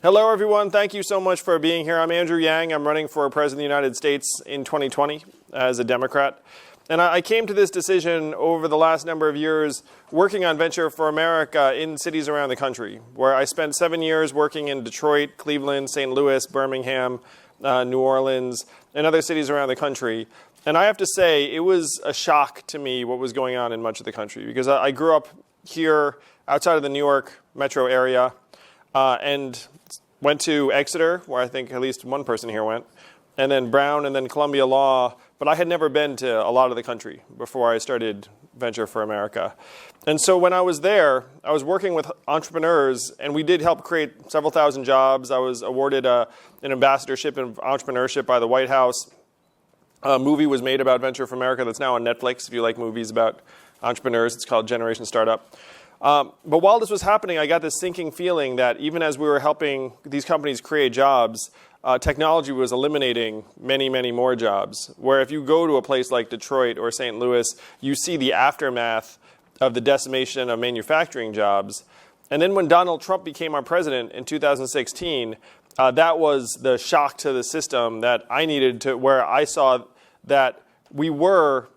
Hello, everyone. Thank you so much for being here. I'm Andrew Yang. I'm running for President of the United States in 2020 as a Democrat. And I came to this decision over the last number of years working on Venture for America in cities around the country, where I spent 7 years working in Detroit, Cleveland, St. Louis, Birmingham, New Orleans, and other cities around the country. And I have to say, it was a shock to me what was going on in much of the country, because I grew up here outside of the New York metro area and went to Exeter, where I think at least one person here went, and then Brown, and then Columbia Law. But I had never been to a lot of the country before I started Venture for America. And so when I was there, I was working with entrepreneurs, and we did help create several thousand jobs. I was awarded an ambassadorship in entrepreneurship by the White House. A movie was made about Venture for America that's now on Netflix. If you like movies about entrepreneurs, it's called Generation Startup. But while this was happening, I got this sinking feeling that even as we were helping these companies create jobs, technology was eliminating many, many more jobs. Where if you go to a place like Detroit or St. Louis, you see the aftermath of the decimation of manufacturing jobs. And then when Donald Trump became our president in 2016, that was the shock to the system that I needed to, where I saw that we were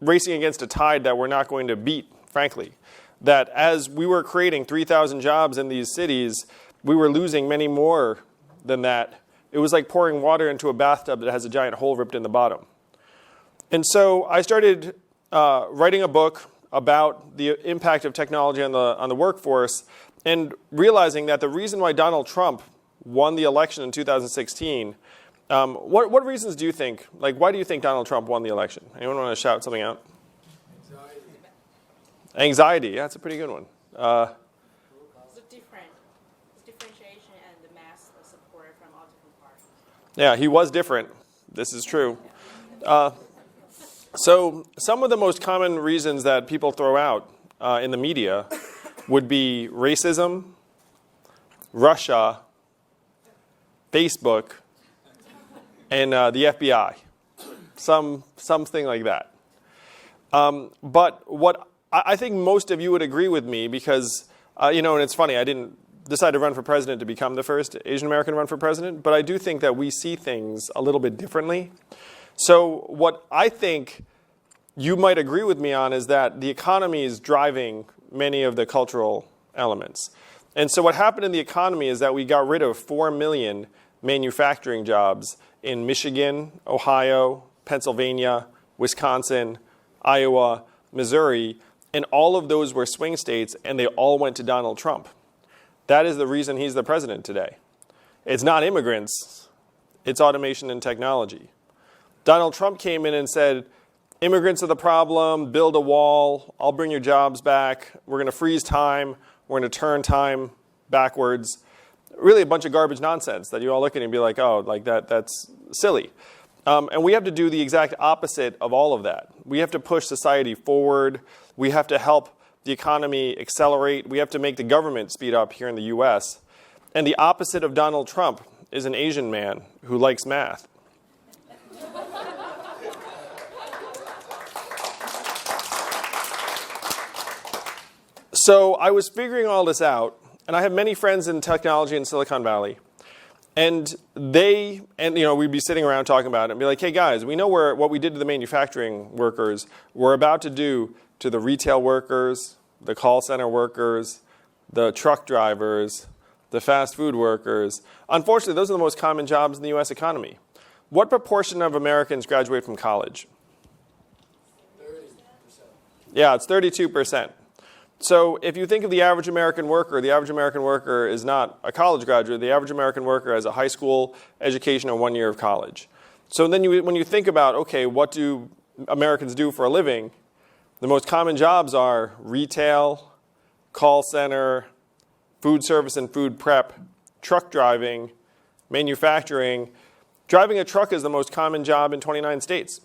racing against a tide that we're not going to beat, frankly. That as we were creating 3,000 jobs in these cities, we were losing many more than that. It was like pouring water into a bathtub that has a giant hole ripped in the bottom. And so I started writing a book about the impact of technology on the workforce, and realizing that the reason why Donald Trump won the election in 2016, what reasons do you think, like why do you think Donald Trump won the election? Anyone want to shout something out? Anxiety, yeah, that's a pretty good one. The differentiation and the mass support from all different parties. Yeah, he was different. This is true. So some of the most common reasons that people throw out in the media would be racism, Russia, Facebook, and the FBI. Something like that. But what I think most of you would agree with me, because, and it's funny, I didn't decide to run for president to become the first Asian American to run for president, but I do think that we see things a little bit differently. So what I think you might agree with me on is that the economy is driving many of the cultural elements. And so what happened in the economy is that we got rid of 4 million manufacturing jobs in Michigan, Ohio, Pennsylvania, Wisconsin, Iowa, Missouri, and all of those were swing states, and they all went to Donald Trump. That is the reason he's the president today. It's not immigrants, it's automation and technology. Donald Trump came in and said, immigrants are the problem, build a wall, I'll bring your jobs back, we're going to freeze time, we're going to turn time backwards. Really a bunch of garbage nonsense that you all look at and be like, oh, like that's silly. And we have to do the exact opposite of all of that. We have to push society forward. We have to help the economy accelerate. We have to make the government speed up here in the US. And the opposite of Donald Trump is an Asian man who likes math. So I was figuring all this out, and I have many friends in technology in Silicon Valley. And we'd be sitting around talking about it and be like, hey guys, we know what we did to the manufacturing workers, we're about to do to the retail workers, the call center workers, the truck drivers, the fast food workers. Unfortunately, those are the most common jobs in the US economy. What proportion of Americans graduate from college? 30%. Yeah, it's 32%. So if you think of the average American worker is not a college graduate. The average American worker has a high school education and 1 year of college. So then when you think about, okay, what do Americans do for a living? The most common jobs are retail, call center, food service and food prep, truck driving, manufacturing. Driving a truck is the most common job in 29 states.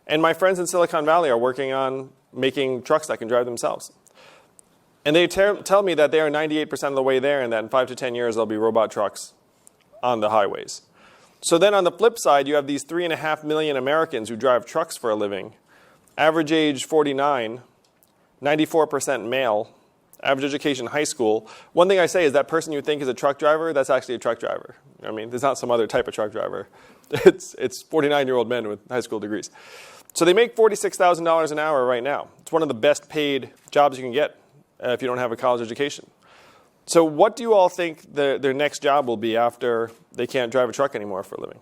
And my friends in Silicon Valley are working on making trucks that can drive themselves. And they tell me that they are 98% of the way there, and that in 5 to 10 years there'll be robot trucks on the highways. So then on the flip side, you have these 3.5 million Americans who drive trucks for a living. Average age 49, 94% male, average education high school. One thing I say is that person you think is a truck driver, that's actually a truck driver. I mean, there's not some other type of truck driver. It's 49-year-old men with high school degrees. So they make $46,000 an hour right now. It's one of the best paid jobs you can get if you don't have a college education. So what do you all think their next job will be after they can't drive a truck anymore for a living?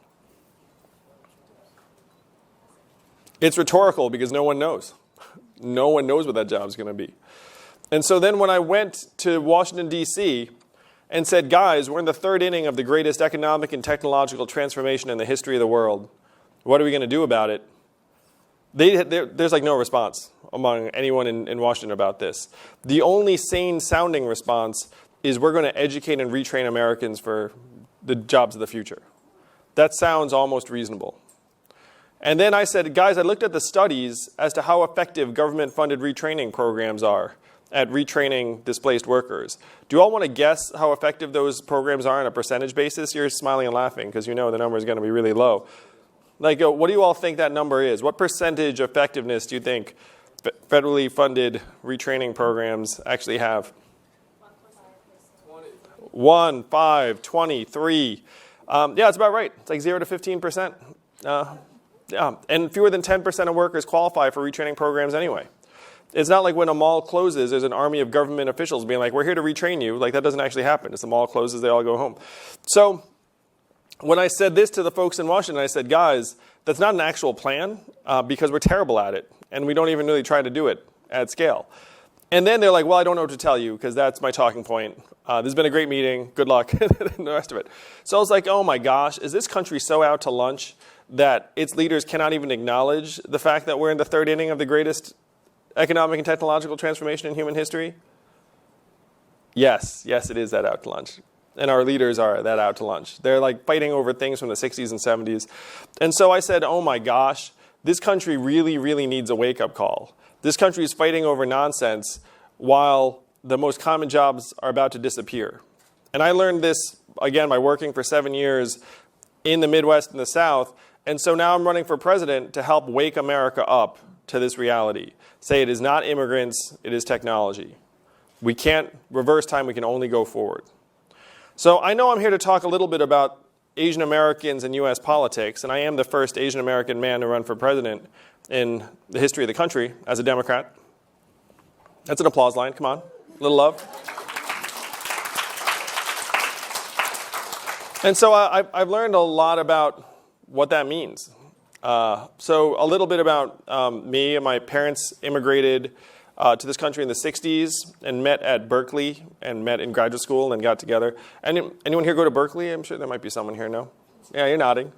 It's rhetorical because no one knows. No one knows what that job is going to be. And so then when I went to Washington, D.C., and said, guys, we're in the third inning of the greatest economic and technological transformation in the history of the world. What are we going to do about it? There's like no response among anyone in Washington about this. The only sane-sounding response is we're going to educate and retrain Americans for the jobs of the future. That sounds almost reasonable. And then I said, guys, I looked at the studies as to how effective government-funded retraining programs are at retraining displaced workers. Do you all want to guess how effective those programs are on a percentage basis? You're smiling and laughing because you know the number is going to be really low. Like, what do you all think that number is? What percentage effectiveness do you think federally funded retraining programs actually have? 1, 5, 20, 3. Yeah, it's about right. It's like 0 to 15%. Yeah, and fewer than 10% of workers qualify for retraining programs anyway. It's not like when a mall closes, there's an army of government officials being like, we're here to retrain you. Like, that doesn't actually happen. As the mall closes, they all go home. So when I said this to the folks in Washington, I said, guys, that's not an actual plan because we're terrible at it. And we don't even really try to do it at scale. And then they're like, well, I don't know what to tell you because that's my talking point. This has been a great meeting. Good luck. And the rest of it. So I was like, oh my gosh, is this country so out to lunch that its leaders cannot even acknowledge the fact that we're in the third inning of the greatest economic and technological transformation in human history? Yes, it is that out to lunch. And our leaders are that out to lunch. They're like fighting over things from the 60s and 70s. And so I said, oh my gosh, this country really, really needs a wake-up call. This country is fighting over nonsense while the most common jobs are about to disappear. And I learned this, again, by working for 7 years in the Midwest and the South. And so now I'm running for president to help wake America up to this reality. Say it is not immigrants, it is technology. We can't reverse time, we can only go forward. So I know I'm here to talk a little bit about Asian Americans and US politics, and I am the first Asian American man to run for president in the history of the country as a Democrat. That's an applause line, come on, a little love. And so I've learned a lot about what that means. So a little bit about me and my parents immigrated to this country in the 60s and met at Berkeley and met in graduate school and got together. Anyone here go to Berkeley? I'm sure there might be someone here, no? Yeah, you're nodding.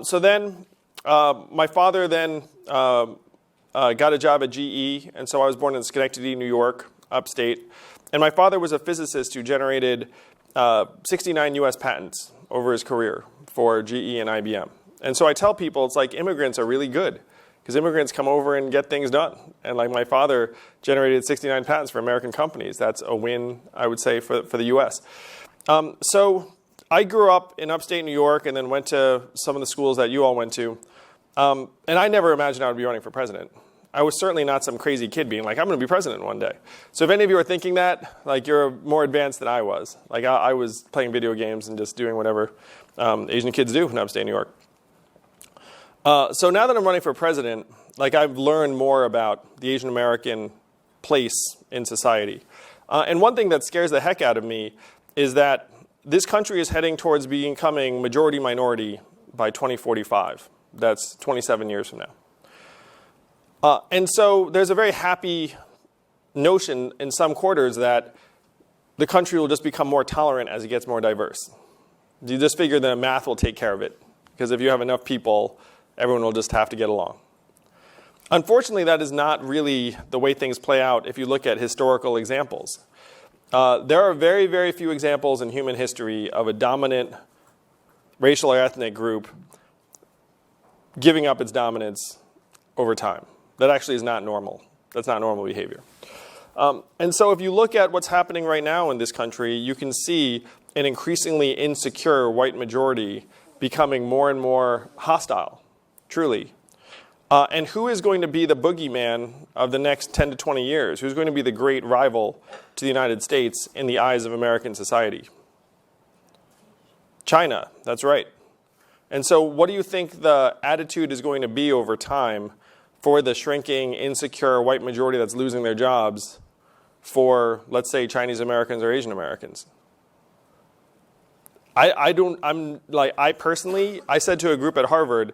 So then my father then got a job at GE, and so I was born in Schenectady, New York, upstate. And my father was a physicist who generated 69 US patents over his career for GE and IBM. And so I tell people, it's like immigrants are really good because immigrants come over and get things done. And like my father generated 69 patents for American companies. That's a win, I would say, for the US. So I grew up in upstate New York and then went to some of the schools that you all went to. And I never imagined I would be running for president. I was certainly not some crazy kid being like, I'm going to be president one day. So if any of you are thinking that, like you're more advanced than I was. Like I was playing video games and just doing whatever Asian kids do in upstate New York. So now that I'm running for president, like I've learned more about the Asian American place in society. And one thing that scares the heck out of me is that this country is heading towards becoming majority minority by 2045. That's 27 years from now. And so there's a very happy notion in some quarters that the country will just become more tolerant as it gets more diverse. You just figure the math will take care of it. Because if you have enough people, everyone will just have to get along. Unfortunately, that is not really the way things play out if you look at historical examples. There are very, very few examples in human history of a dominant racial or ethnic group giving up its dominance over time. That actually is not normal. That's not normal behavior. And so if you look at what's happening right now in this country, you can see an increasingly insecure white majority becoming more and more hostile, truly. And who is going to be the boogeyman of the next 10 to 20 years? Who's going to be the great rival to the United States in the eyes of American society? China, that's right. And so what do you think the attitude is going to be over time for the shrinking, insecure white majority that's losing their jobs for, let's say, Chinese Americans or Asian Americans? I personally said to a group at Harvard,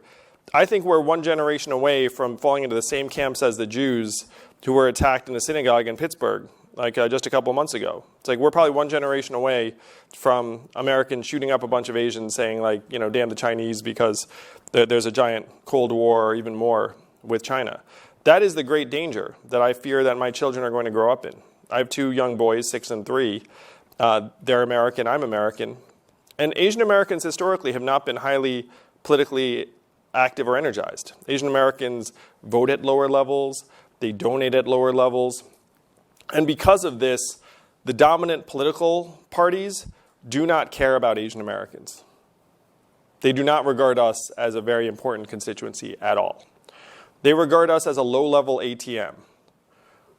I think we're one generation away from falling into the same camps as the Jews who were attacked in the synagogue in Pittsburgh, just a couple months ago. It's like we're probably one generation away from Americans shooting up a bunch of Asians saying, damn the Chinese because there's a giant Cold War or even more with China. That is the great danger that I fear that my children are going to grow up in. I have 2 young boys, 6 and 3. They're American, I'm American. And Asian Americans historically have not been highly politically active or energized. Asian Americans vote at lower levels, they donate at lower levels. And because of this, the dominant political parties do not care about Asian Americans. They do not regard us as a very important constituency at all. They regard us as a low-level ATM,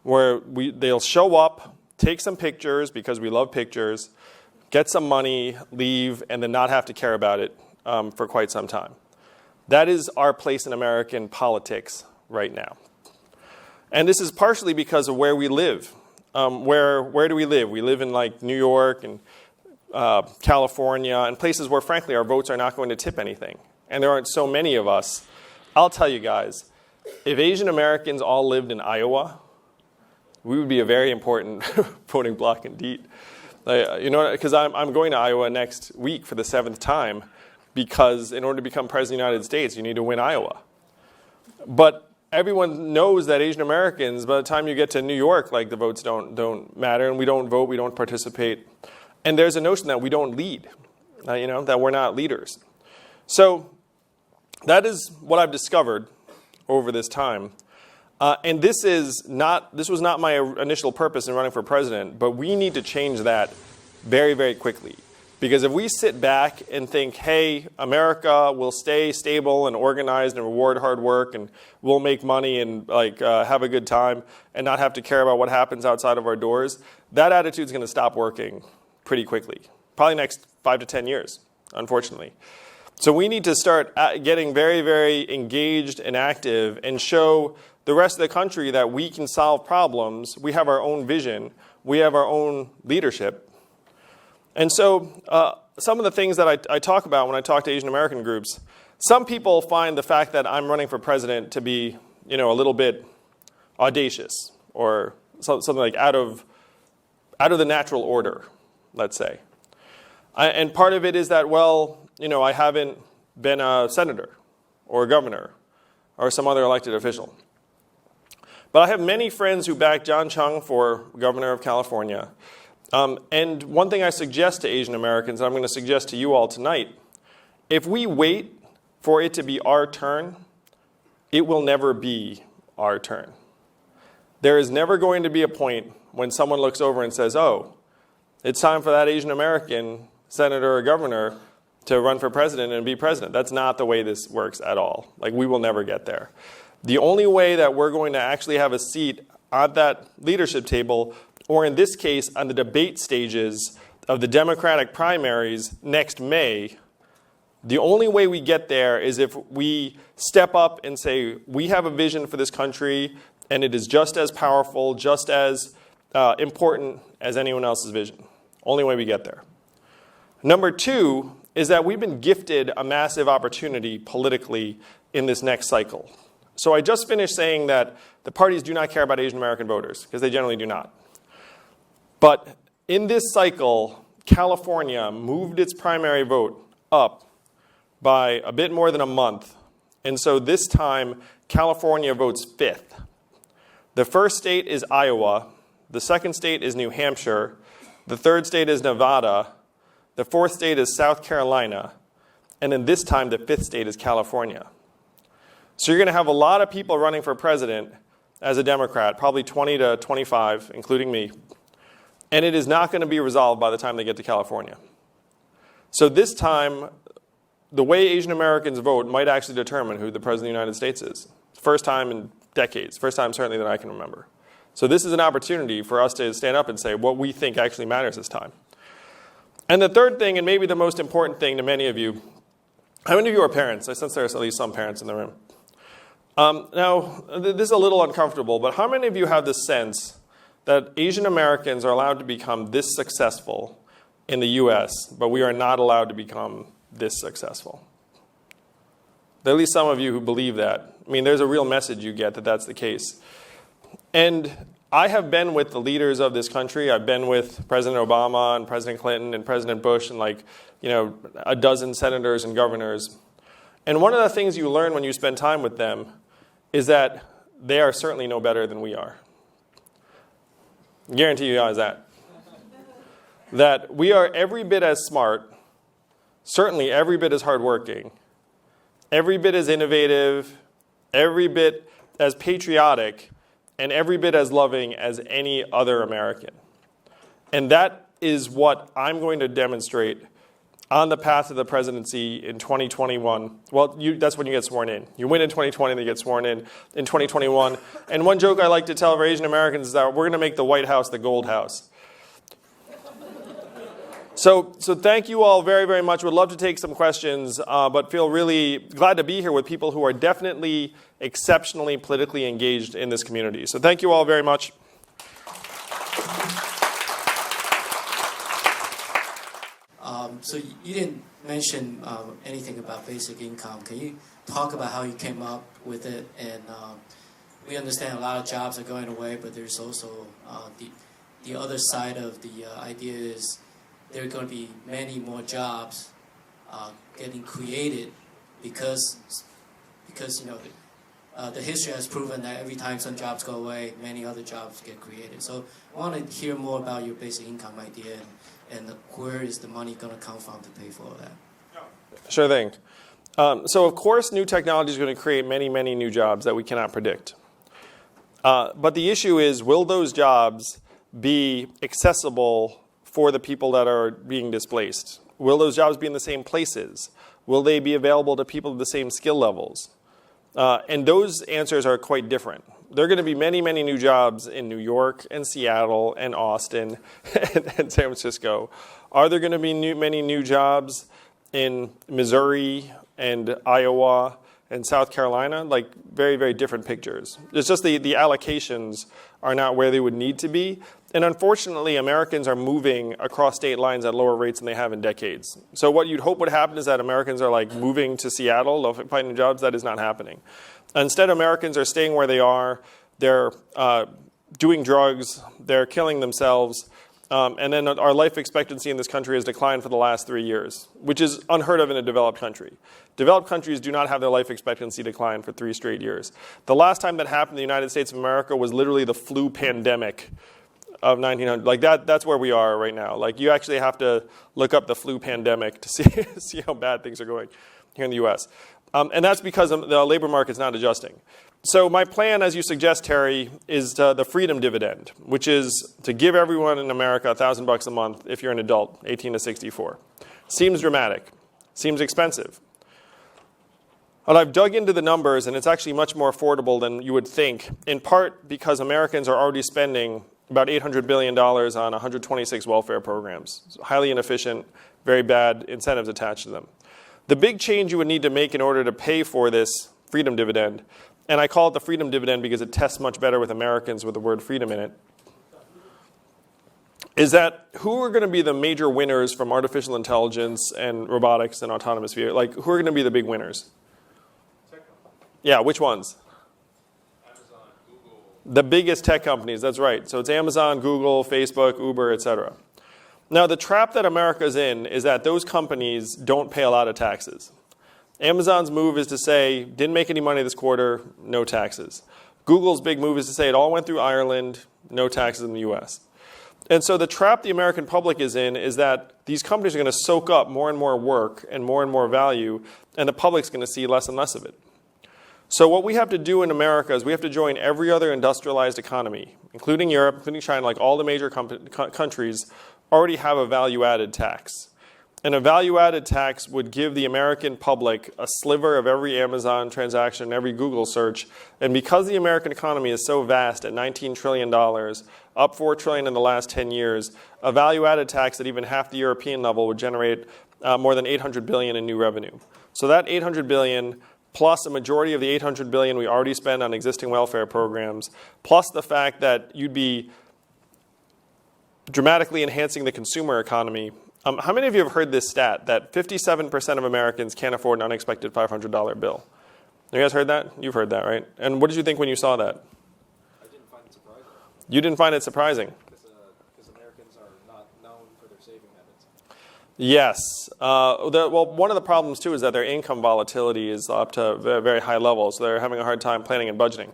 where they'll show up, take some pictures because we love pictures, get some money, leave, and then not have to care about it for quite some time. That is our place in American politics right now. And this is partially because of where we live. Where do we live? We live in New York and California and places where, frankly, our votes are not going to tip anything. And there aren't so many of us. I'll tell you guys, if Asian Americans all lived in Iowa, we would be a very important voting bloc indeed. Because I'm going to Iowa next week for the 7th time, because in order to become president of the United States, you need to win Iowa. But everyone knows that Asian Americans, by the time you get to New York, the votes don't matter, and we don't vote, we don't participate. And there's a notion that we don't lead, that we're not leaders. So that is what I've discovered over this time. And this was not my initial purpose in running for president, but we need to change that very, very quickly. Because if we sit back and think, hey, America will stay stable and organized and reward hard work and we'll make money and have a good time and not have to care about what happens outside of our doors, that attitude is going to stop working pretty quickly. Probably next 5 to 10 years, unfortunately. So we need to start getting very, very engaged and active and show the rest of the country that we can solve problems. We have our own vision. We have our own leadership. And so some of the things that I talk about when I talk to Asian American groups, some people find the fact that I'm running for president to be, a little bit audacious or something like out of the natural order, let's say. And part of it is that, I haven't been a senator or a governor or some other elected official. But I have many friends who back John Chung for governor of California. And one thing I suggest to Asian Americans, and I'm going to suggest to you all tonight, if we wait for it to be our turn, it will never be our turn. There is never going to be a point when someone looks over and says, oh, it's time for that Asian American senator or governor to run for president and be president. That's not the way this works at all. We will never get there. The only way that we're going to actually have a seat at that leadership table, or in this case, on the debate stages of the Democratic primaries next May, the only way we get there is if we step up and say, we have a vision for this country, and it is just as powerful, just as important as anyone else's vision. Only way we get there. Number 2 is that we've been gifted a massive opportunity politically in this next cycle. So I just finished saying that the parties do not care about Asian American voters, because they generally do not. But in this cycle, California moved its primary vote up by a bit more than a month. And so this time, California votes 5th. The first state is Iowa. The second state is New Hampshire. The third state is Nevada. The fourth state is South Carolina. And then this time, the 5th state is California. So you're going to have a lot of people running for president as a Democrat, probably 20 to 25, including me. And it is not going to be resolved by the time they get to California. So this time, the way Asian Americans vote might actually determine who the president of the United States is. First time in decades. First time certainly that I can remember. So this is an opportunity for us to stand up and say what we think actually matters this time. And the third thing, and maybe the most important thing to many of you, how many of you are parents? I sense there's at least some parents in the room. Now, this is a little uncomfortable, but how many of you have this sense that Asian Americans are allowed to become this successful in the US, but we are not allowed to become this successful? There are at least some of you who believe that. I mean, there's a real message you get that that's the case. And I have been with the leaders of this country. I've been with President Obama and President Clinton and President Bush and a dozen senators and governors. And one of the things you learn when you spend time with them is that they are certainly no better than we are. I guarantee you guys that. That we are every bit as smart, certainly every bit as hardworking, every bit as innovative, every bit as patriotic, and every bit as loving as any other American. And that is what I'm going to demonstrate on the path to the presidency in 2021. Well, that's when you get sworn in. You win in 2020, and you get sworn in 2021. And one joke I like to tell for Asian Americans is that we're going to make the White House the Gold House. So thank you all very, very much. Would love to take some questions, but feel really glad to be here with people who are definitely exceptionally politically engaged in this community. So thank you all very much. So you didn't mention anything about basic income. Can you talk about how you came up with it? And we understand a lot of jobs are going away, but there's also the other side of the idea is there are going to be many more jobs getting created because the history has proven that every time some jobs go away, many other jobs get created. So I want to hear more about your basic income idea and where is the money going to come from to pay for all that? Sure thing. So of course, new technology is going to create many, many new jobs that we cannot predict. But the issue is, will those jobs be accessible for the people that are being displaced? Will those jobs be in the same places? Will they be available to people of the same skill levels? And those answers are quite different. There are going to be many, many new jobs in New York and Seattle and Austin and San Francisco. Are there going to be many new jobs in Missouri and Iowa and South Carolina? Like very, very different pictures. It's just the allocations are not where they would need to be. And unfortunately, Americans are moving across state lines at lower rates than they have in decades. So what you'd hope would happen is that Americans are like moving to Seattle, finding jobs. That is not happening. Instead, Americans are staying where they are. They're doing drugs. They're killing themselves. And then our life expectancy in this country has declined for the last 3 years, which is unheard of in a developed country. Developed countries do not have their life expectancy decline for 3 straight years. The last time that happened in the United States of America was literally the flu pandemic of 1900. Like that's where we are right now. Like you actually have to look up the flu pandemic to see how bad things are going here in the U.S. And that's because the labor market's not adjusting. So my plan, as you suggest, Terry, is the freedom dividend, which is to give everyone in America $1,000 a month if you're an adult, 18 to 64. Seems dramatic. Seems expensive. But I've dug into the numbers, and it's actually much more affordable than you would think, in part because Americans are already spending about $800 billion on 126 welfare programs. It's highly inefficient, very bad incentives attached to them. The big change you would need to make in order to pay for this freedom dividend, and I call it the freedom dividend because it tests much better with Americans with the word freedom in it, is that who are going to be the major winners from artificial intelligence and robotics and autonomous vehicles? Like, who are going to be the big winners? Yeah, which ones? Amazon, Google. The biggest tech companies, that's right. So it's Amazon, Google, Facebook, Uber, etc. Now, the trap that America's in is that those companies don't pay a lot of taxes. Amazon's move is to say, didn't make any money this quarter, no taxes. Google's big move is to say it all went through Ireland, no taxes in the US. And so the trap the American public is in is that these companies are going to soak up more and more work and more value, and the public's going to see less and less of it. So what we have to do in America is we have to join every other industrialized economy, including Europe, including China, like all the major countries already have a value-added tax. And a value-added tax would give the American public a sliver of every Amazon transaction, every Google search. And because the American economy is so vast at $19 trillion, up $4 trillion in the last 10 years, a value-added tax at even half the European level would generate more than $800 billion in new revenue. So that $800 billion, plus a majority of the $800 billion we already spend on existing welfare programs, plus the fact that you'd be dramatically enhancing the consumer economy. How many of you have heard this stat that 57% of Americans can't afford an unexpected $500 bill? You guys heard that? You've heard that, right? And what did you think when you saw that? I didn't find it surprising You didn't find it surprising? because Americans are not known for their saving habits. Yes. Well, one of the problems, too, is that their income volatility is up to very high levels. So they're having a hard time planning and budgeting.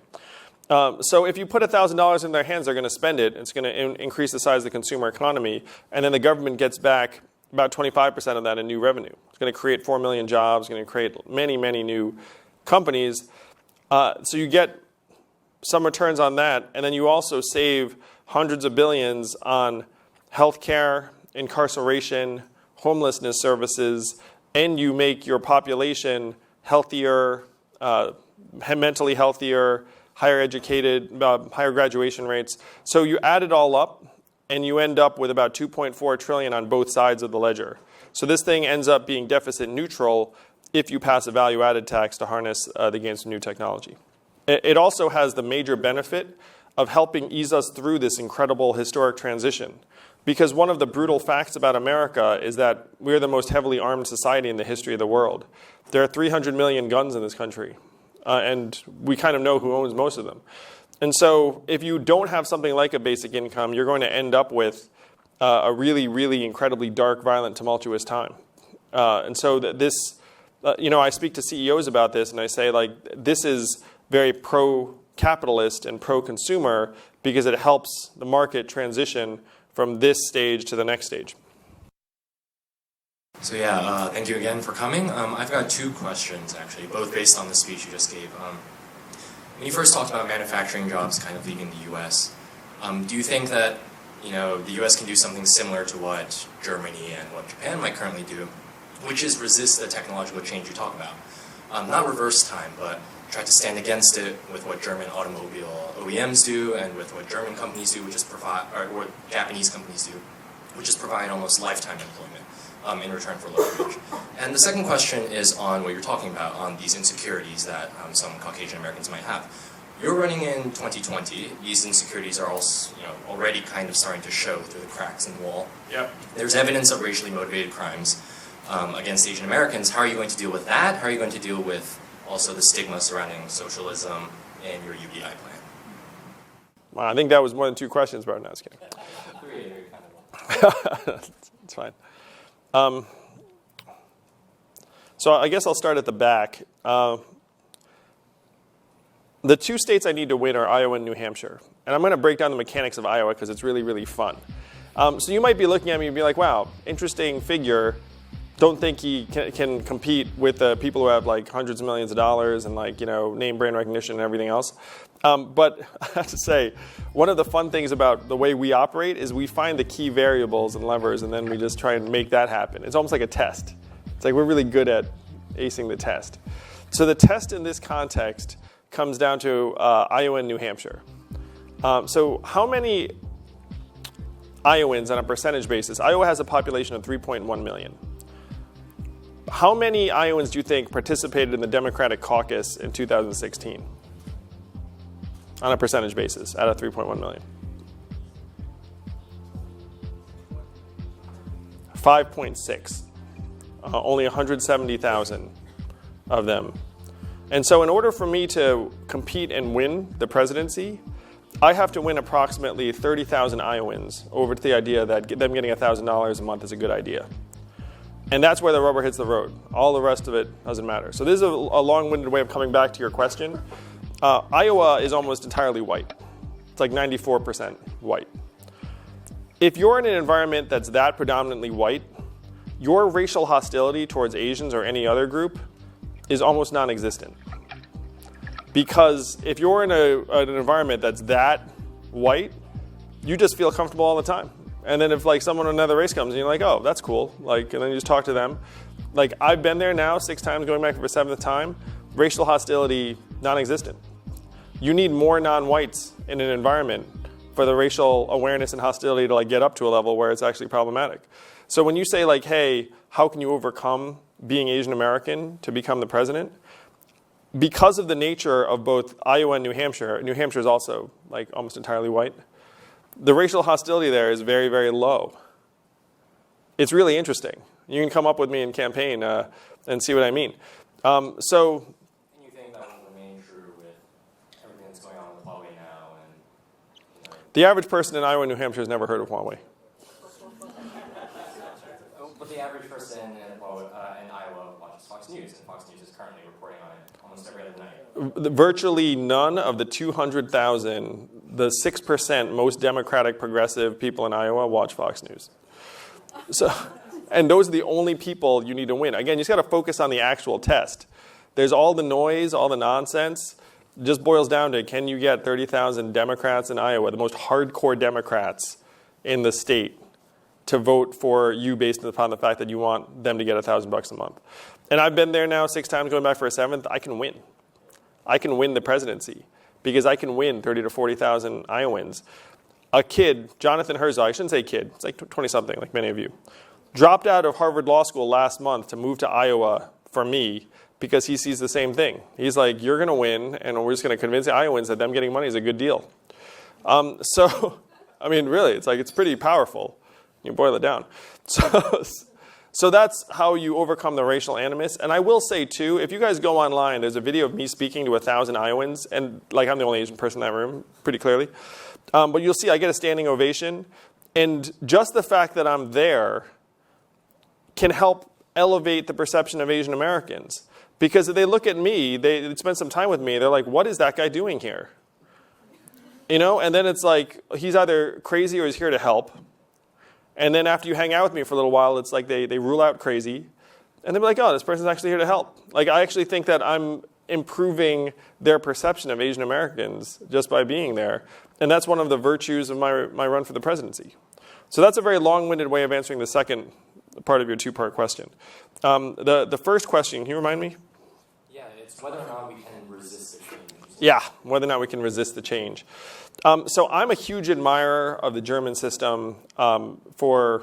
So if you put $1,000 in their hands, they're going to spend it. It's going to increase the size of the consumer economy. And then the government gets back about 25% of that in new revenue. It's going to create 4 million jobs, going to create many, many new companies. So you get some returns on that. And then you also save hundreds of billions on healthcare, incarceration, homelessness services, and you make your population healthier, mentally healthier, higher educated, higher graduation rates. So you add it all up, and you end up with about $2.4 trillion on both sides of the ledger. So this thing ends up being deficit neutral if you pass a value-added tax to harness the gains of new technology. It also has the major benefit of helping ease us through this incredible historic transition. Because one of the brutal facts about America is that we're the most heavily armed society in the history of the world. There are 300 million guns in this country. And we kind of know who owns most of them. And so if you don't have something like a basic income, you're going to end up with a really, really incredibly dark, violent, tumultuous time. And so I speak to CEOs about this, and I say, this is very pro-capitalist and pro-consumer because it helps the market transition from this stage to the next stage. So thank you again for coming. I've got two questions, actually, both based on the speech you just gave. When you first talked about manufacturing jobs kind of leaving the U.S., do you think that the U.S. can do something similar to what Germany and what Japan might currently do, which is resist the technological change you talk about? Not reverse time, but try to stand against it with what German automobile OEMs do and with what German companies do, which is or what Japanese companies do, which is provide almost lifetime employment in return for low wage. And the second question is on what you're talking about, on these insecurities that some Caucasian Americans might have. You're running in 2020. These insecurities are also, already kind of starting to show through the cracks in the wall. Yep. There's evidence of racially motivated crimes against Asian Americans. How are you going to deal with that? How are you going to deal with also the stigma surrounding socialism and your UBI plan? Well, I think that was more than two questions, but no, I was kidding. Three, kind of. It's fine. So I guess I'll start at the back. The two states I need to win are Iowa and New Hampshire. And I'm going to break down the mechanics of Iowa because it's really, really fun. So you might be looking at me and be like, wow, interesting figure. Don't think he can compete with the people who have hundreds of millions of dollars and name brand recognition and everything else. But I have to say, one of the fun things about the way we operate is we find the key variables and levers, and then we just try and make that happen. It's almost like a test. It's like we're really good at acing the test. So the test in this context comes down to Iowa and New Hampshire. So how many Iowans on a percentage basis? Iowa has a population of 3.1 million. How many Iowans do you think participated in the Democratic caucus in 2016? On a percentage basis, out of 3.1 million. 5.6. Only 170,000 of them. And so in order for me to compete and win the presidency, I have to win approximately 30,000 Iowans over to the idea that them getting $1,000 a month is a good idea. And that's where the rubber hits the road. All the rest of it doesn't matter. So this is a long-winded way of coming back to your question. Iowa is almost entirely white. It's like 94% white. If you're in an environment that's that predominantly white, your racial hostility towards Asians or any other group is almost non-existent. Because if you're in an environment that's that white, you just feel comfortable all the time. And then if like someone in another race comes and you're like, oh, that's cool. Like, and then you just talk to them. Like I've been there now 6 times, going back for the 7th time. Racial hostility, non-existent. You need more non-whites in an environment for the racial awareness and hostility to like get up to a level where it's actually problematic. So when you say like, hey, how can you overcome being Asian American to become the president? Because of the nature of both Iowa and New Hampshire is also like almost entirely white. The racial hostility there is very, very low. It's really interesting. You can come up with me in campaign and see what I mean. So. And you think that will remain true with everything that's going on with Huawei now? And The average person in Iowa and New Hampshire has never heard of Huawei. But the average person in Iowa watches Fox News, and Fox News is currently reporting on it almost every other night. Virtually none of the 200,000, the 6% most Democratic progressive people in Iowa watch Fox News. So, and those are the only people you need to win. Again, you just got to focus on the actual test. There's all the noise, all the nonsense. It just boils down to, can you get 30,000 Democrats in Iowa, the most hardcore Democrats in the state, to vote for you based upon the fact that you want them to get $1,000 a month? And I've been there now 6 times, going back for a 7th. I can win. I can win the presidency because I can win 30 to 40,000 Iowans. A kid, Jonathan Herzog, I shouldn't say kid, it's like 20-something, like many of you, dropped out of Harvard Law School last month to move to Iowa for me because he sees the same thing. He's like, you're going to win, and we're just going to convince the Iowans that them getting money is a good deal. So, I mean, really, it's pretty powerful. You boil it down. So that's how you overcome the racial animus. And I will say, too, if you guys go online, there's a video of me speaking to 1,000 Iowans, and like I'm the only Asian person in that room, pretty clearly. But you'll see I get a standing ovation. And just the fact that I'm there can help elevate the perception of Asian Americans. Because if they look at me, they spend some time with me, they're like, what is that guy doing here? You know, and then it's like, he's either crazy or he's here to help. And then after you hang out with me for a little while, it's like they rule out crazy. And they're like, oh, this person's actually here to help. Like, I actually think that I'm improving their perception of Asian Americans just by being there. And that's one of the virtues of my run for the presidency. So that's a very long-winded way of answering the second part of your 2-part question. The first question, can you remind me? Yeah, it's whether or not we can resist the change. Yeah, whether or not we can resist the change. So I'm a huge admirer of the German system for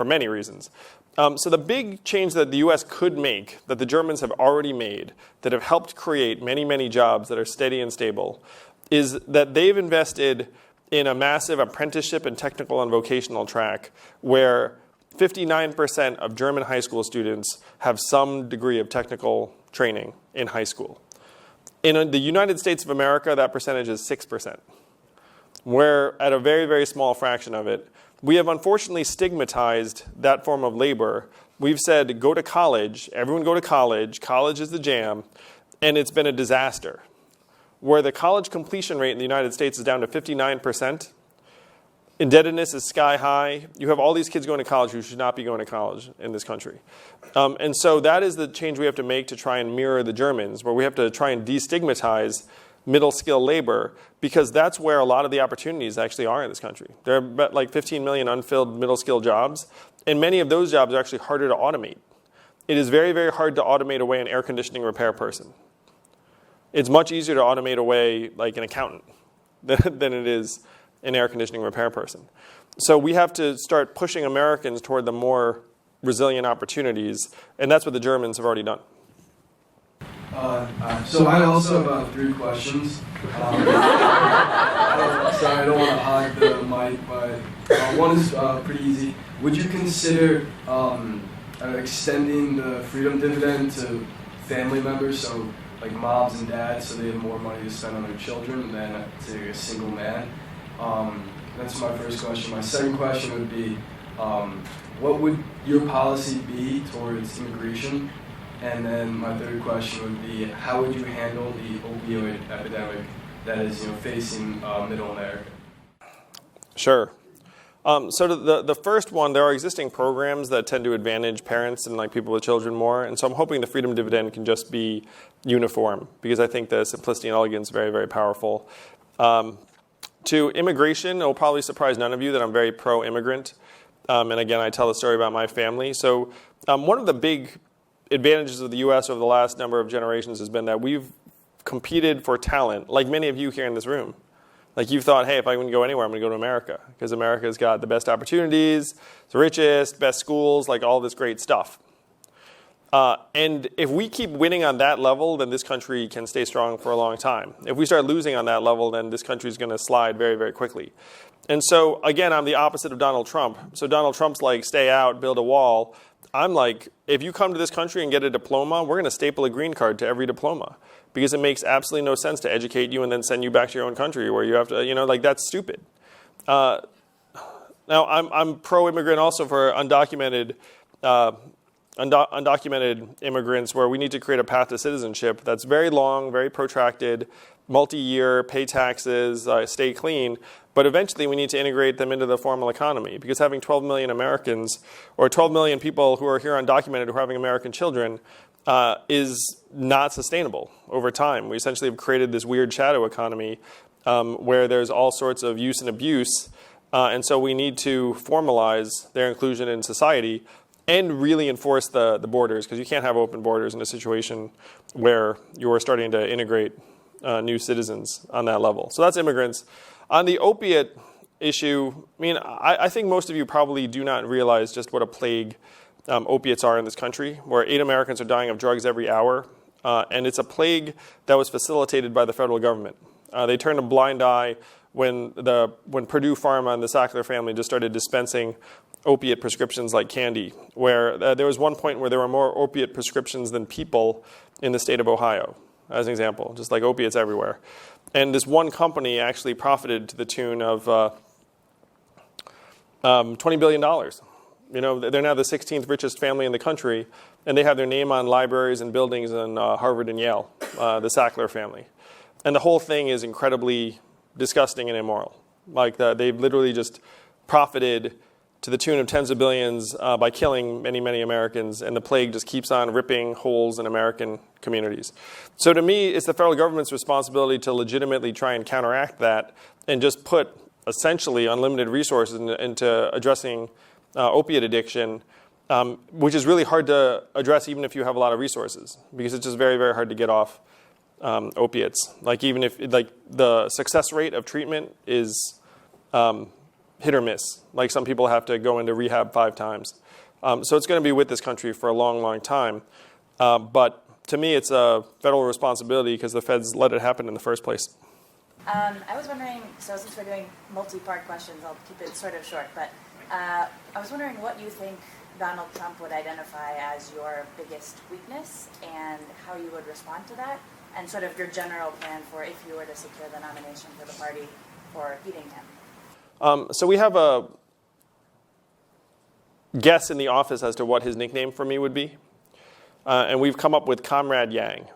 many reasons. So the big change that the U.S. could make, that the Germans have already made, that have helped create many, many jobs that are steady and stable, is that they've invested in a massive apprenticeship and technical and vocational track where 59% of German high school students have some degree of technical training in high school. In the United States of America, that percentage is 6%. We're at a very, very small fraction of it. We have unfortunately stigmatized that form of labor. We've said, go to college, everyone go to college is the jam, and it's been a disaster. Where the college completion rate in the United States is down to 59%, indebtedness is sky high. You have all these kids going to college who should not be going to college in this country. And so that is the change we have to make to try and mirror the Germans, where we have to try and destigmatize middle-skill labor, because that's where a lot of the opportunities actually are in this country. There are about like 15 million unfilled middle-skill jobs, and many of those jobs are actually harder to automate. It is very, very hard to automate away an air conditioning repair person. It's much easier to automate away like an accountant than it is an air conditioning repair person. So we have to start pushing Americans toward the more resilient opportunities, and that's what the Germans have already done. So I also have 3 questions. Sorry, I don't want to hog the mic, but one is pretty easy. Would you consider extending the freedom dividend to family members, so like moms and dads, so they have more money to spend on their children than to a single man? That's my first question. My second question would be, what would your policy be towards immigration? And then my third question would be, how would you handle the opioid epidemic that is, facing Middle America? Sure. So the first one, there are existing programs that tend to advantage parents and like people with children more, and so I'm hoping the freedom dividend can just be uniform, because I think the simplicity and elegance is very, very powerful. to immigration, it will probably surprise none of you that I'm very pro-immigrant. And again, I tell the story about my family. So one of the big advantages of the U.S. over the last number of generations has been that we've competed for talent, like many of you here in this room. Like you've thought, hey, if I can go anywhere, I'm going to go to America, because America's got the best opportunities, the richest, best schools, like all this great stuff. And if we keep winning on that level, then this country can stay strong for a long time. If we start losing on that level, then this country is going to slide very, very quickly. And so, again, I'm the opposite of Donald Trump. So Donald Trump's like, stay out, build a wall. I'm like, if you come to this country and get a diploma, we're going to staple a green card to every diploma, because it makes absolutely no sense to educate you and then send you back to your own country where you have to, like that's stupid. Now, I'm pro-immigrant also for undocumented immigrants, where we need to create a path to citizenship that's very long, very protracted, multi-year, pay taxes, stay clean. But eventually we need to integrate them into the formal economy, because having 12 million Americans or 12 million people who are here undocumented who are having American children is not sustainable over time. We essentially have created this weird shadow economy where there's all sorts of use and abuse. And so we need to formalize their inclusion in society and really enforce the borders, because you can't have open borders in a situation where you're starting to integrate new citizens on that level. So that's immigrants. On the opiate issue, I think most of you probably do not realize just what a plague opiates are in this country, where 8 Americans are dying of drugs every hour. And it's a plague that was facilitated by the federal government. They turned a blind eye when Purdue Pharma and the Sackler family just started dispensing opiate prescriptions like candy, where there was one point where there were more opiate prescriptions than people in the state of Ohio, as an example, just like opiates everywhere. And this one company actually profited to the tune of $20 billion. They're now the 16th richest family in the country, and they have their name on libraries and buildings in Harvard and Yale, the Sackler family. And the whole thing is incredibly disgusting and immoral. They've literally just profited to the tune of tens of billions by killing many, many Americans, and the plague just keeps on ripping holes in American communities. So to me, it's the federal government's responsibility to legitimately try and counteract that and just put essentially unlimited resources into addressing opiate addiction, which is really hard to address even if you have a lot of resources, because it's just very, very hard to get off opiates. Even if the success rate of treatment is hit or miss. Some people have to go into rehab 5 times. So it's going to be with this country for a long, long time. But to me, it's a federal responsibility because the feds let it happen in the first place. I was wondering, so since we're doing multi-part questions, I'll keep it sort of short, but I was wondering what you think Donald Trump would identify as your biggest weakness and how you would respond to that, and sort of your general plan for if you were to secure the nomination for the party for beating him. So we have a guess in the office as to what his nickname for me would be. And we've come up with Comrade Yang.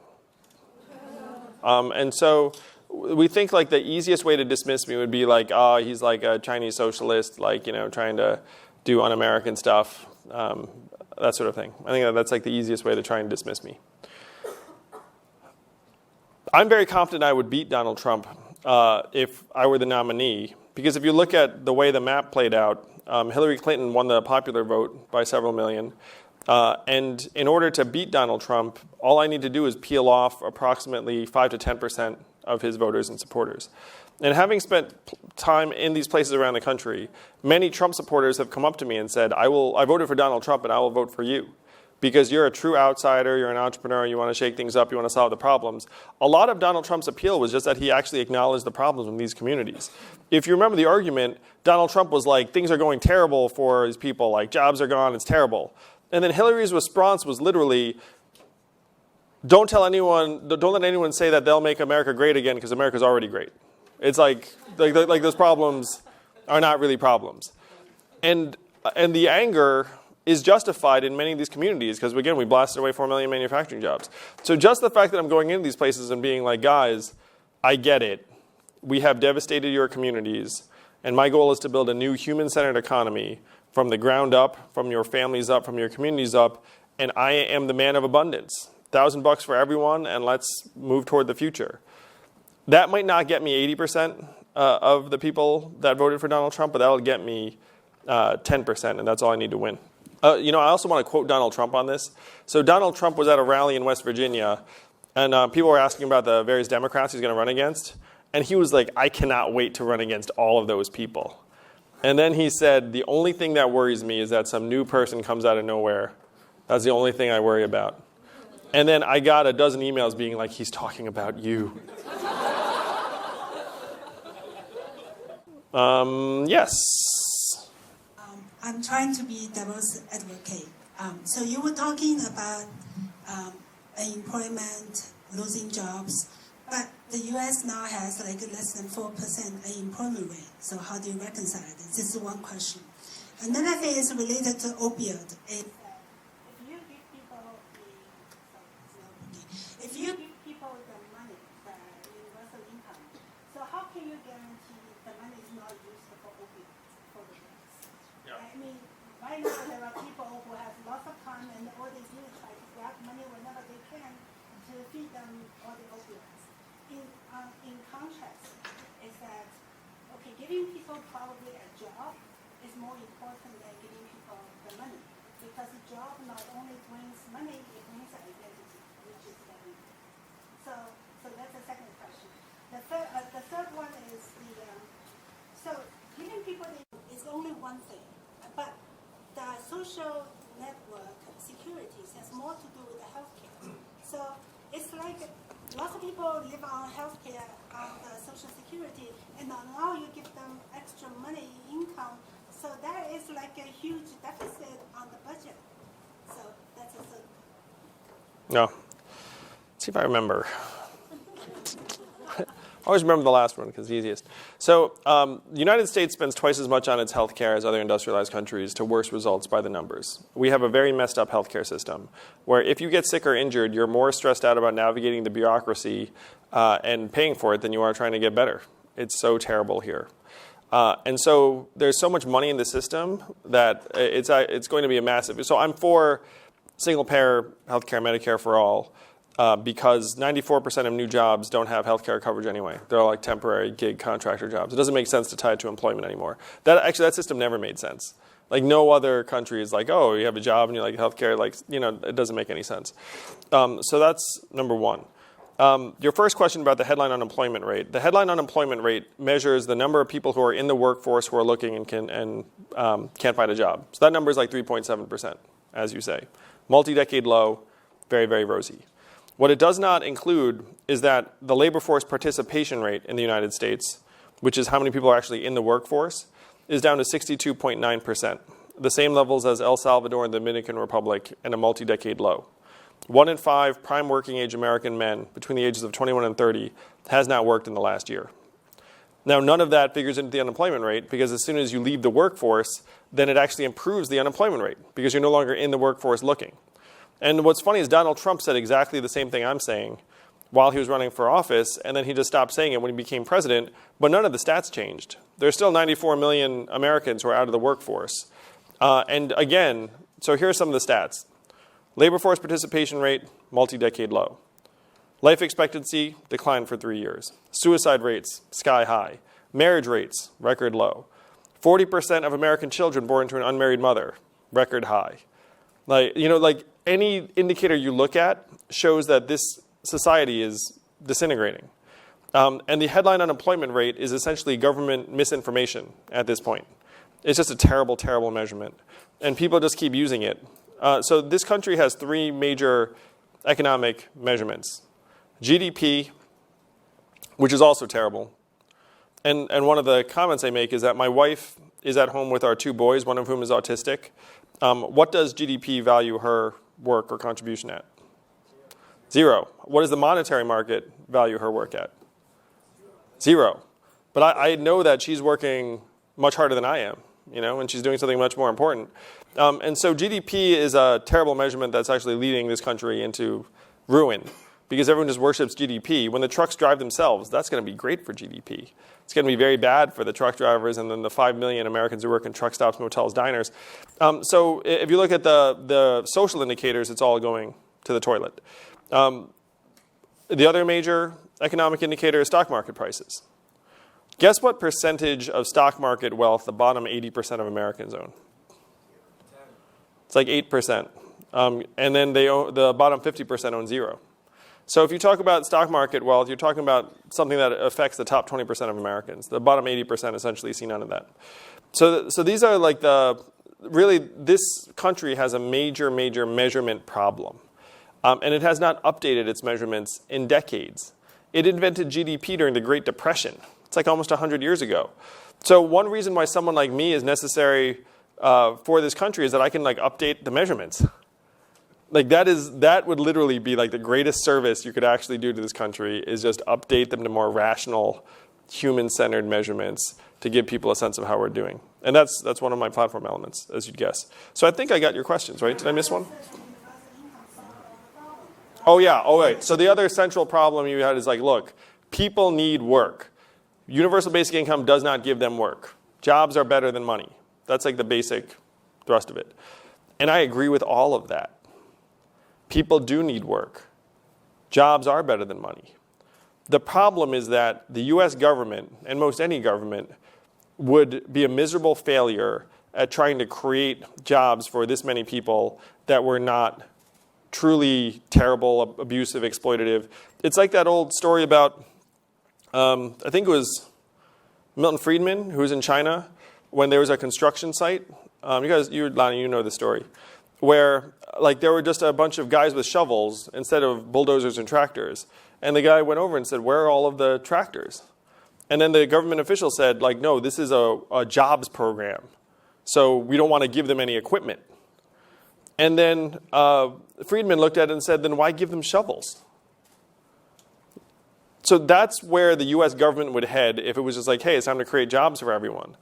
And so we think the easiest way to dismiss me would be he's like a Chinese socialist, trying to do un-American stuff, that sort of thing. I think that's the easiest way to try and dismiss me. I'm very confident I would beat Donald Trump if I were the nominee, because if you look at the way the map played out, Hillary Clinton won the popular vote by several million. And in order to beat Donald Trump, all I need to do is peel off approximately 5 to 10% of his voters and supporters. And having spent time in these places around the country, many Trump supporters have come up to me and said, I voted for Donald Trump and I will vote for you, because you're a true outsider, you're an entrepreneur, you want to shake things up, you want to solve the problems. A lot of Donald Trump's appeal was just that he actually acknowledged the problems in these communities. If you remember the argument, Donald Trump was like, things are going terrible for these people, jobs are gone, it's terrible. And then Hillary's response was literally, don't let anyone say that they'll make America great again, because America's already great. It's like those problems are not really problems. And the anger is justified in many of these communities, because again, we blasted away 4 million manufacturing jobs. So just the fact that I'm going into these places and being like, guys, I get it. We have devastated your communities, and my goal is to build a new human-centered economy from the ground up, from your families up, from your communities up, and I am the man of abundance. $1,000 for everyone, and let's move toward the future. That might not get me 80%, of the people that voted for Donald Trump, but that'll get me 10%, and that's all I need to win. I also want to quote Donald Trump on this. So Donald Trump was at a rally in West Virginia, and people were asking about the various Democrats he's going to run against. And he was like, I cannot wait to run against all of those people. And then he said, the only thing that worries me is that some new person comes out of nowhere. That's the only thing I worry about. And then I got a dozen emails being like, he's talking about you. Yes. I'm trying to be devil's advocate. So you were talking about unemployment, losing jobs, but the U.S. now has like less than 4% unemployment rate. So how do you reconcile this? This is one question. Another thing is related to opioid. If you give people the money, the universal income, so how can you guarantee the money is not used for opioids, for the drugs? Yeah. I mean, right now there are people who have lots of time and all they do is try to grab money whenever they can to feed them all the opioids. In contrast, is that, okay, giving people probably a job is more important than giving people the money. Because the job not only brings money, it brings identity, which is very important. So that's the second question. The third one is so giving people is only one thing, but the social network securities has more to do with the healthcare. So it's like lots of people live on healthcare, on the social security, and now you give them extra money, income. So that is like a huge deficit on the budget. So that's a third. No. Let's see if I remember. I always remember the last one because it's the easiest. So the United States spends twice as much on its healthcare as other industrialized countries to worse results by the numbers. We have a very messed up healthcare system where if you get sick or injured, you're more stressed out about navigating the bureaucracy and paying for it than you are trying to get better. It's so terrible here. And so there's so much money in the system that it's going to be a massive. So I'm for single-payer healthcare, Medicare for all. Because 94% of new jobs don't have healthcare coverage anyway. They're all like temporary gig contractor jobs. It doesn't make sense to tie it to employment anymore. That system never made sense. Like no other country is like, oh, you have a job and you like healthcare. Like, it doesn't make any sense. So that's number one. Your first question about the headline unemployment rate. The headline unemployment rate measures the number of people who are in the workforce who are looking and can't find a job. So that number is like 3.7%, as you say. Multi-decade low, very, very rosy. What it does not include is that the labor force participation rate in the United States, which is how many people are actually in the workforce, is down to 62.9%, the same levels as El Salvador and the Dominican Republic, and a multi-decade low. 1 in 5 prime working age American men between the ages of 21 and 30 has not worked in the last year. Now, none of that figures into the unemployment rate because as soon as you leave the workforce, then it actually improves the unemployment rate because you're no longer in the workforce looking. And what's funny is Donald Trump said exactly the same thing I'm saying while he was running for office, and then he just stopped saying it when he became president, but none of the stats changed. There's still 94 million Americans who are out of the workforce. And again, so here are some of the stats. Labor force participation rate, multi-decade low. Life expectancy, declined for 3 years. Suicide rates, sky high. Marriage rates, record low. 40% of American children born to an unmarried mother, record high. Like any indicator you look at shows that this society is disintegrating. And the headline unemployment rate is essentially government misinformation at this point. It's just a terrible, terrible measurement. And people just keep using it. So this country has 3 major economic measurements. GDP, which is also terrible. And one of the comments I make is that my wife is at home with our 2 boys, one of whom is autistic. What does GDP value her work or contribution at? 0. What does the monetary market value her work at? 0. But I know that she's working much harder than I am, and she's doing something much more important. And so GDP is a terrible measurement that's actually leading this country into ruin because everyone just worships GDP. When the trucks drive themselves, that's going to be great for GDP. It's going to be very bad for the truck drivers and then the 5 million Americans who work in truck stops, motels, diners. So if you look at the social indicators, it's all going to the toilet. The other major economic indicator is stock market prices. Guess what percentage of stock market wealth the bottom 80% of Americans own? It's like 8%. And then the bottom 50% own 0. So if you talk about stock market wealth, you're talking about something that affects the top 20% of Americans. The bottom 80% essentially see none of that. So these are like really this country has a major measurement problem. And it has not updated its measurements in decades. It invented GDP during the Great Depression. It's like almost 100 years ago. So one reason why someone like me is necessary for this country is that I can like update the measurements. Like that would literally be like the greatest service you could actually do to this country is just update them to more rational, human-centered measurements to give people a sense of how we're doing. And that's one of my platform elements, as you'd guess. So I think I got your questions, right? Did I miss one? Oh yeah, oh wait. So the other central problem you had is like, look, people need work. Universal basic income does not give them work. Jobs are better than money. That's like the basic thrust of it. And I agree with all of that. People do need work. Jobs are better than money. The problem is that the US government, and most any government, would be a miserable failure at trying to create jobs for this many people that were not truly terrible, abusive, exploitative. It's like that old story about, I think it was Milton Friedman, who was in China, when there was a construction site. Lonnie, you know the story, where like there were just a bunch of guys with shovels instead of bulldozers and tractors. And the guy went over and said, where are all of the tractors? And then the government official said, like, no, this is a jobs program. So we don't want to give them any equipment. And then Friedman looked at it and said, then why give them shovels? So that's where the US government would head if it was just like, hey, it's time to create jobs for everyone.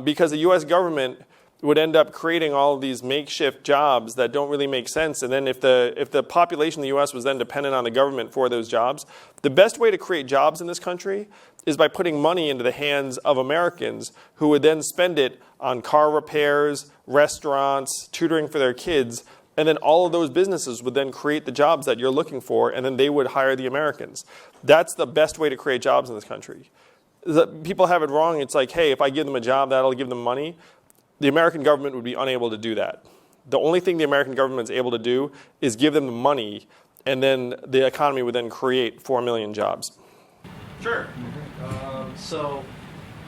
Because the US government would end up creating all of these makeshift jobs that don't really make sense. And then if the population in the US was then dependent on the government for those jobs, the best way to create jobs in this country is by putting money into the hands of Americans who would then spend it on car repairs, restaurants, tutoring for their kids, and then all of those businesses would then create the jobs that you're looking for, and then they would hire the Americans. That's the best way to create jobs in this country. People have it wrong. It's like, hey, if I give them a job, that'll give them money. The American government would be unable to do that. The only thing the American government is able to do is give them the money, and then the economy would then create 4 million jobs. Sure.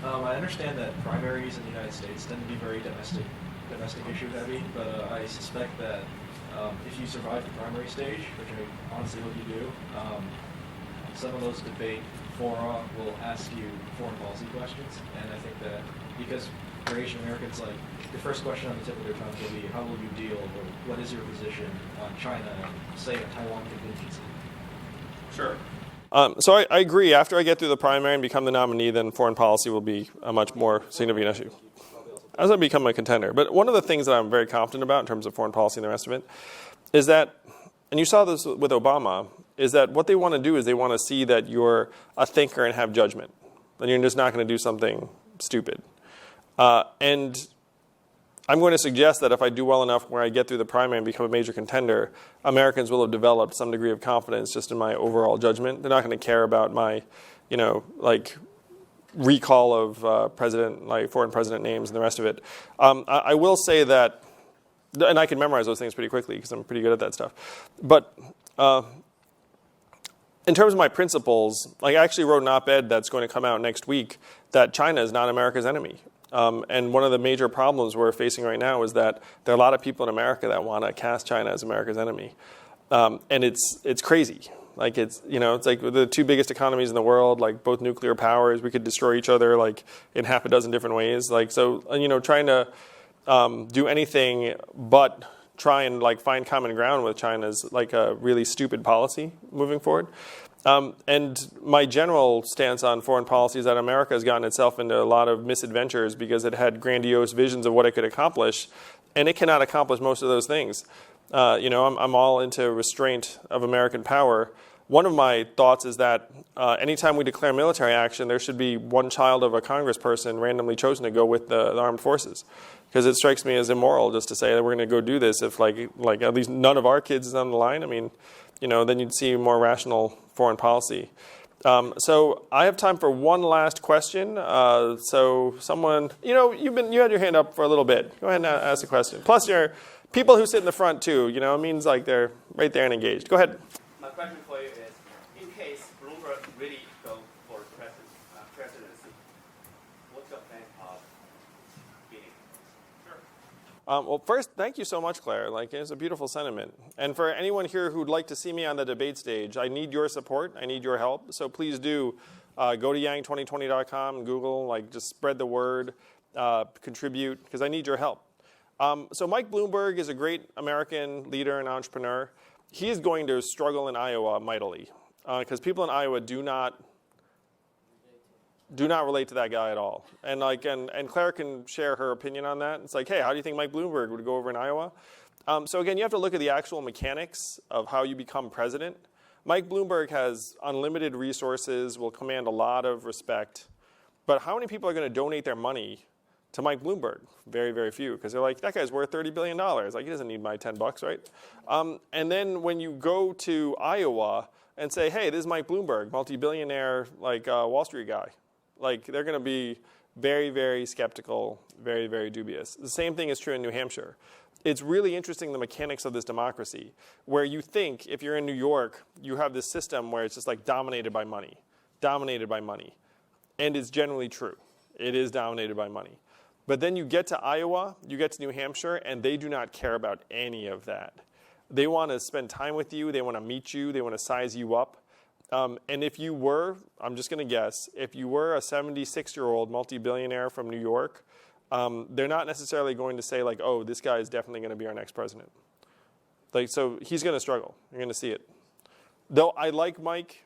I understand that primaries in the United States tend to be very domestic issue heavy, but I suspect that if you survive the primary stage, which I honestly hope you do, some of those debate fora will ask you foreign policy questions, and I think that because for Asian Americans, like the first question on the tip of their tongue will be, how will you deal, or what is your position on China and, say, a Taiwan contingency? Sure. So I agree. After I get through the primary and become the nominee, then foreign policy will be a much more significant issue as I become a contender. But one of the things that I'm very confident about in terms of foreign policy and the rest of it is that, and you saw this with Obama, is that what they want to do is they want to see that you're a thinker and have judgment, and you're just not going to do something stupid. And I'm going to suggest that if I do well enough where I get through the primary and become a major contender, Americans will have developed some degree of confidence just in my overall judgment. They're not going to care about my, recall of foreign president names and the rest of it. I will say that, and I can memorize those things pretty quickly because I'm pretty good at that stuff. But in terms of my principles, I actually wrote an op-ed that's going to come out next week that China is not America's enemy. And one of the major problems we're facing right now is that there are a lot of people in America that want to cast China as America's enemy. And it's crazy. Like it's like the two biggest economies in the world, like both nuclear powers, we could destroy each other like in half a dozen different ways. Like so, trying to do anything but try and like find common ground with China is like a really stupid policy moving forward. And my general stance on foreign policy is that America has gotten itself into a lot of misadventures because it had grandiose visions of what it could accomplish, and it cannot accomplish most of those things. I'm all into restraint of American power. One of my thoughts is that anytime we declare military action, there should be one child of a congressperson randomly chosen to go with the armed forces. Because it strikes me as immoral just to say that we're going to go do this if like at least none of our kids is on the line. I mean, then you'd see more rational foreign policy. So I have time for one last question. So someone, you had your hand up for a little bit. Go ahead and ask a question. Plus, your people who sit in the front too. It means like they're right there and engaged. Go ahead. My question for you is, in case Bloomberg really go for presidency, what's your plan of beating? Well, first, thank you so much, Claire. It's a beautiful sentiment. And for anyone here who'd like to see me on the debate stage, I need your support. I need your help. So please do go to yang2020.com and Google, just spread the word, contribute, because I need your help. So Mike Bloomberg is a great American leader and entrepreneur. He is going to struggle in Iowa mightily, because people in Iowa do not relate to that guy at all. And and Claire can share her opinion on that. It's hey, how do you think Mike Bloomberg would go over in Iowa? So again, you have to look at the actual mechanics of how you become president. Mike Bloomberg has unlimited resources, will command a lot of respect. But how many people are going to donate their money to Mike Bloomberg? Very, very few, because they're that guy's worth $30 billion. He doesn't need my $10, right? And then when you go to Iowa and say, hey, this is Mike Bloomberg, multi-billionaire, Wall Street guy, they're going to be very, very skeptical, very, very dubious. The same thing is true in New Hampshire. It's really interesting, the mechanics of this democracy, where you think if you're in New York, you have this system where it's just dominated by money. And it's generally true. It is dominated by money. But then you get to Iowa, you get to New Hampshire, and they do not care about any of that. They want to spend time with you. They want to meet you. They want to size you up. And if you were, I'm just going to guess, if you were a 76-year-old multi-billionaire from New York, they're not necessarily going to say oh, this guy is definitely going to be our next president. So he's going to struggle. You're going to see it. Though I like Mike,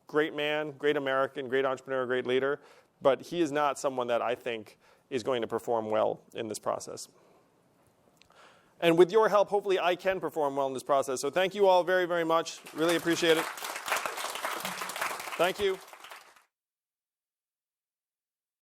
great man, great American, great entrepreneur, great leader, but he is not someone that I think is going to perform well in this process. And with your help, hopefully I can perform well in this process. So thank you all very, very much. Really appreciate it. Thank you.